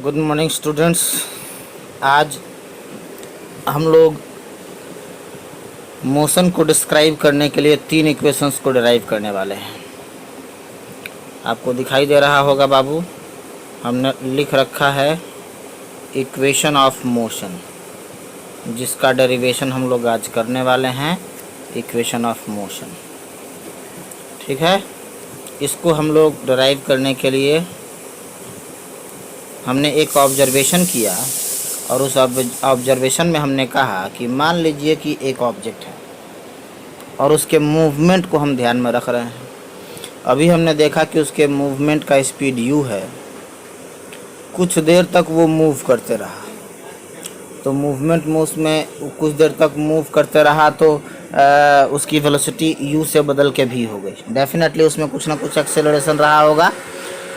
Good morning students. आज हम लोग मोशन को डिस्क्राइब करने के लिए 3 इक्वेशंस को डिराइव करने वाले हैं। आपको दिखाई दे रहा होगा बाबू, हमने लिख रखा है इक्वेशन ऑफ मोशन, जिसका डेरिवेशन हम लोग आज करने वाले हैं। इक्वेशन ऑफ मोशन, ठीक है। इसको हम लोग डिराइव करने के लिए हमने एक ऑब्जर्वेशन किया और उस ऑब्जर्वेशन में हमने कहा कि मान लीजिए कि एक ऑब्जेक्ट है और उसके मूवमेंट को हम ध्यान में रख रहे हैं। अभी हमने देखा कि उसके मूवमेंट का स्पीड u है। कुछ देर तक वो मूव करते रहा, तो मूवमेंट में उसमें कुछ देर तक मूव करते रहा तो उसकी वेलोसिटी u से बदल के v हो गई। डेफिनेटली उसमें कुछ ना कुछ एक्सेलरेशन रहा होगा।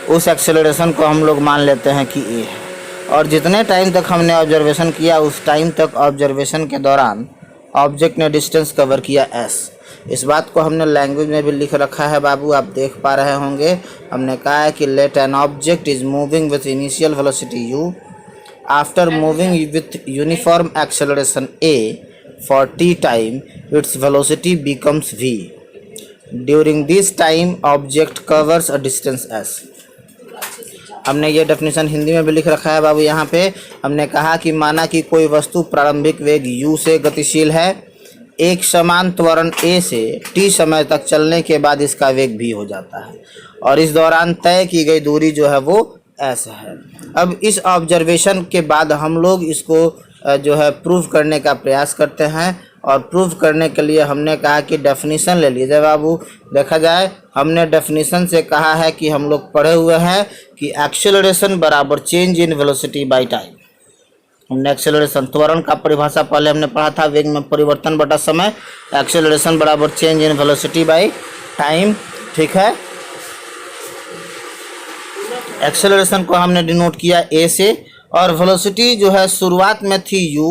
उस एक्सेलरेशन को हम लोग मान लेते हैं कि a है। और जितने टाइम तक हमने ऑब्जर्वेशन किया, उस टाइम तक ऑब्जर्वेशन के दौरान ऑब्जेक्ट ने डिस्टेंस कवर किया s। इस बात को हमने लैंग्वेज में भी लिख रखा है बाबू, आप देख पा रहे होंगे। हमने कहा है कि let an object is moving with initial velocity u after moving with uniform acceleration a for t time, its velocity becomes v. During this time, object covers a distance s. हमने ये डेफिनेशन हिंदी में भी लिख रखा है बाबू। यहाँ पे हमने कहा कि माना कि कोई वस्तु प्रारंभिक वेग u से गतिशील है, एक समान त्वरण a से t समय तक चलने के बाद इसका वेग v हो जाता है और इस दौरान तय की गई दूरी जो है वो s है। अब इस ऑब्जर्वेशन के बाद हम लोग इसको जो है प्रूव करने का प्रयास करते हैं और प्रूव करने के लिए हमने कहा कि डेफिनेशन ले लीजिए बाबू। देखा जाए, हमने डेफिनेशन से कहा है कि हम लोग पढ़े हुए हैं कि एक्सेलरेशन बराबर change in velocity by time. हमने एक्सेलरेशन त्वरण का परिभाषा पहले हमने पढ़ा था, वेग में परिवर्तन बटा समय। एक्सेलरेशन बराबर change in velocity by time, ठीक है। एक्सेलरेशन को हमने डिनोट किया a से और वेलोसिटी जो है शुरुआत में थी u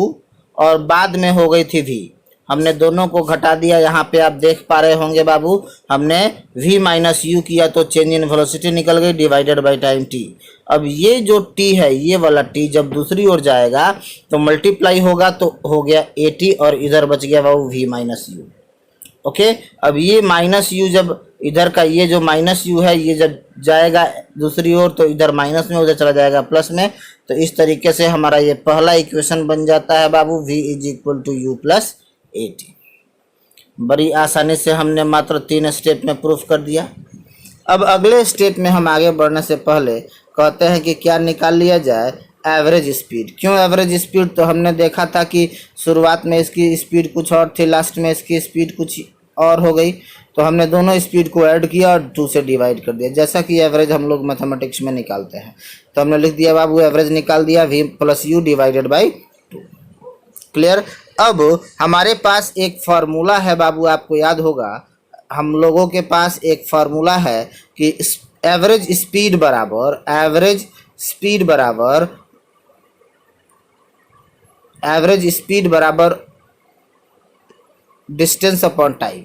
और बाद में हो गई थी v। हमने दोनों को घटा दिया। यहाँ पे आप देख पा रहे होंगे बाबू, हमने v माइनस u किया तो चेंज इन वेलोसिटी निकल गई डिवाइडेड बाय टाइम t। अब ये जो t है, ये वाला t जब दूसरी ओर जाएगा तो मल्टीप्लाई होगा तो हो गया at और इधर बच गया बाबू v माइनस u। ओके, अब ये माइनस u जब इधर का ये जो माइनस u है, ये जब जाएगा दूसरी ओर तो इधर माइनस में, उधर चला जाएगा प्लस में। तो इस तरीके से हमारा ये पहला इक्वेशन बन जाता है बाबू, v is equal to u plus at। बड़ी आसानी से हमने मात्र 3 स्टेप में प्रूफ कर दिया। अब अगले स्टेप में हम आगे बढ़ने से पहले कहते हैं कि क्या निकाल लिया जाए, एवरेज स्पीड। क्यों एवरेज स्पीड? तो हमने देखा था कि शुरुआत में इसकी स्पीड कुछ और थी, लास्ट में इसकी स्पीड कुछ और हो गई, तो हमने दोनों स्पीड को ऐड किया और 2 से डिवाइड कर दिया, जैसा कि एवरेज हम लोग मैथमेटिक्स में निकालते हैं। तो हमने लिख दिया बाबू, एवरेज निकाल दिया v plus u divided by 2। Clear. अब हमारे पास एक फार्मूला है बाबू, आपको याद होगा, हम लोगों के पास एक फार्मूला है कि एवरेज स्पीड बराबर डिस्टेंस अपॉन टाइम।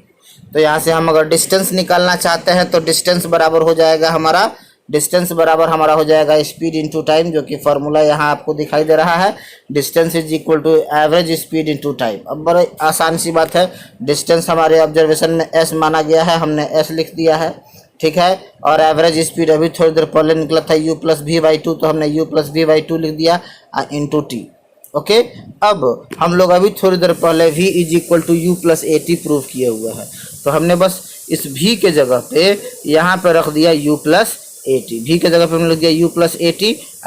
तो यहाँ से हम अगर डिस्टेंस निकालना चाहते हैं तो डिस्टेंस बराबर हो जाएगा हमारा स्पीड इंटू टाइम, जो कि फार्मूला यहाँ आपको दिखाई दे रहा है। Distance is equal to average speed into time. अब बड़े आसान सी बात है, डिस्टेंस हमारे ऑब्जर्वेशन में s माना गया है, हमने s लिख दिया है, ठीक है। और एवरेज स्पीड अभी थोड़ी देर पहले निकला था u प्लस v बाई 2, तो हमने u प्लस v बाई 2 लिख दिया इंटू टी। ओके, अब हम लोग अभी थोड़ी देर पहले v is equal to u plus at prove किए हुए हैं, तो हमने बस इस v के जगह पे यहाँ पे रख दिया u प्लस at। v के जगह पे हमने लिख दिया u plus at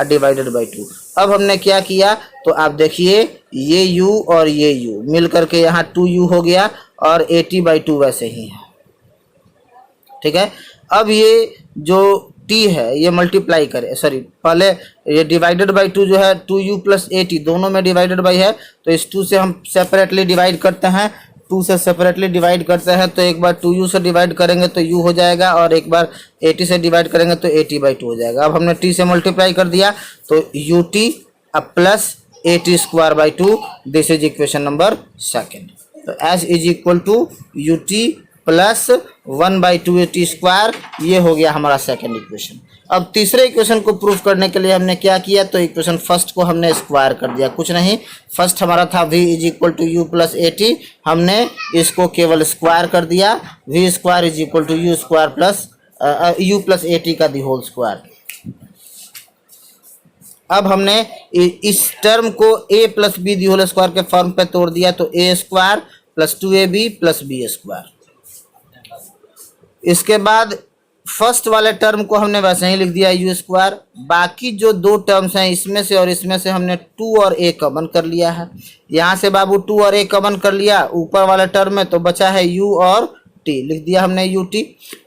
divided by 2। अब हमने क्या किया, तो आप देखिए ये u और ये u मिल करके यहाँ 2u हो गया और 80 बाई 2 वैसे ही है, ठीक है। अब ये जो t है ये मल्टीप्लाई करे, सॉरी पहले ये डिवाइडेड बाई 2 जो है 2u प्लस at दोनों में डिवाइडेड बाई है, तो इस 2 से हम सेपरेटली डिवाइड करते हैं। 2 से सेपरेटली डिवाइड करते हैं तो एक बार 2u से डिवाइड करेंगे तो u हो जाएगा और एक बार 80 से डिवाइड करेंगे तो 80 बाई 2 हो जाएगा। अब हमने t से मल्टीप्लाई कर दिया तो ut अब plus at square by 2। This is equation number 2। तो S is equal to ut plus 1/2at²। ये हो गया हमारा सेकंड इक्वेशन। अब तीसरे इक्वेशन को प्रूव करने के लिए हमने क्या किया, तो इक्वेशन फर्स्ट को हमने स्क्वायर कर दिया। कुछ नहीं, फर्स्ट हमारा था v = u + at, हमने इसको केवल स्क्वायर कर दिया। v² = u + at का दी होल स्क्वायर। अब हमने इस टर्म को a + b दी होल स्क्वायर के फॉर्म पे तोड़ दिया, तो a² + 2ab + b²। इसके बाद फर्स्ट वाले टर्म को हमने वैसे ही लिख दिया u²। बाकी जो दो टर्म्स हैं इसमें से और इसमें से हमने 2 और a कॉमन कर लिया है। यहाँ से बाबू 2 और a कॉमन कर लिया ऊपर वाले टर्म में, तो बचा है u और t, लिख दिया हमने ut।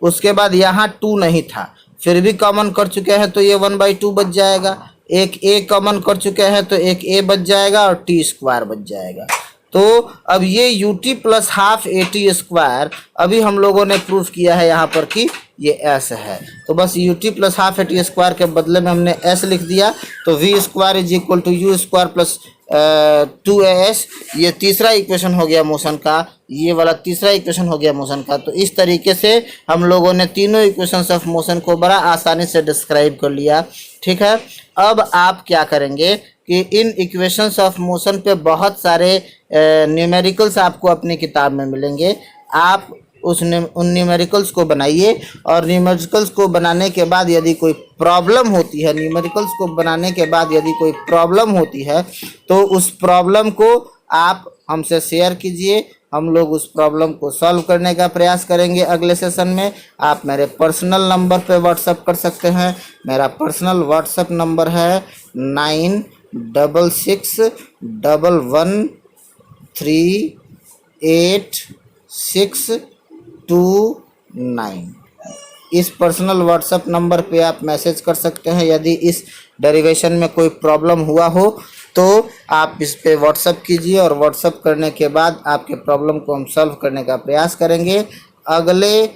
उसके बाद यहाँ 2 नहीं था, फिर भी कॉमन कर चुके हैं, तो ये 1/2 बच जाएगा। एक a कॉमन कर चुके हैं, तो एक a बच जाएगा और t² बच जाएगा। तो अब ये ut + ½ at² अभी हम लोगों ने प्रूफ किया है यहाँ पर कि ये s है, तो बस ut + ½ at² के बदले में हमने s लिख दिया। तो v² = u² + 2as, ये तीसरा इक्वेशन हो गया मोशन का, ये वाला तीसरा इक्वेशन हो गया मोशन का। तो इस तरीके से हम लोगों ने तीनों इक्वेशंस ऑफ मोशन को बड़ा आसानी से डिस्क्राइब कर लिया। ठीक है, अब आप क्या करेंगे कि इन इक्वेशंस ऑफ मोशन पे बहुत सारे न्यूमेरिकल्स आपको अपनी किताब में मिलेंगे। आप उन न्यूमेरिकल्स को बनाइए, और न्यूमेरिकल्स को बनाने के बाद यदि कोई प्रॉब्लम होती है, न्यूमेरिकल्स को बनाने के बाद यदि कोई प्रॉब्लम होती है, तो उस प्रॉब्लम को आप हमसे शेयर कीजिए। हम लोग उस प्रॉब्लम को सॉल्व करने का प्रयास करेंगे अगले सेशन में। आप मेरे पर्सनल नंबर पे व्हाट्सअप कर सकते हैं। मेरा पर्सनल व्हाट्सअप नंबर है 9666113869। इस पर्सनल व्हाट्सअप नंबर पे आप मैसेज कर सकते हैं। यदि इस डेरिवेशन में कोई प्रॉब्लम हुआ हो तो आप इस पे व्हाट्सअप कीजिए, और व्हाट्सअप करने के बाद आपके प्रॉब्लम को हम सॉल्व करने का प्रयास करेंगे। अगले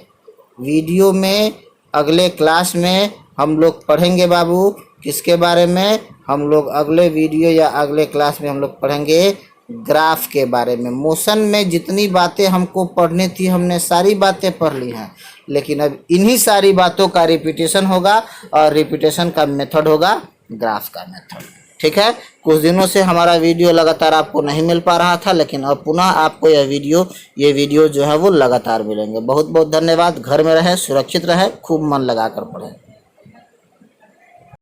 वीडियो में, अगले क्लास में हम लोग पढ़ेंगे बाबू किसके बारे में, हम लोग अगले वीडियो या अगले क्लास में हम लोग पढ़ेंगे ग्राफ के बारे में। मोशन में जितनी बातें हमको पढ़नी थी हमने सारी बातें पढ़ ली हैं, लेकिन अब इन्हीं सारी बातों का रिपीटेशन होगा, और रिपीटेशन का मेथड होगा ग्राफ का मेथड। ठीक है, कुछ दिनों से हमारा वीडियो लगातार आपको नहीं मिल पा रहा था, लेकिन अब पुनः आपको ये वीडियो जो है वो लगातार मिलेंगे। बहुत बहुत धन्यवाद। घर में रहें, सुरक्षित रहें, खूब मन लगा कर पढ़ें।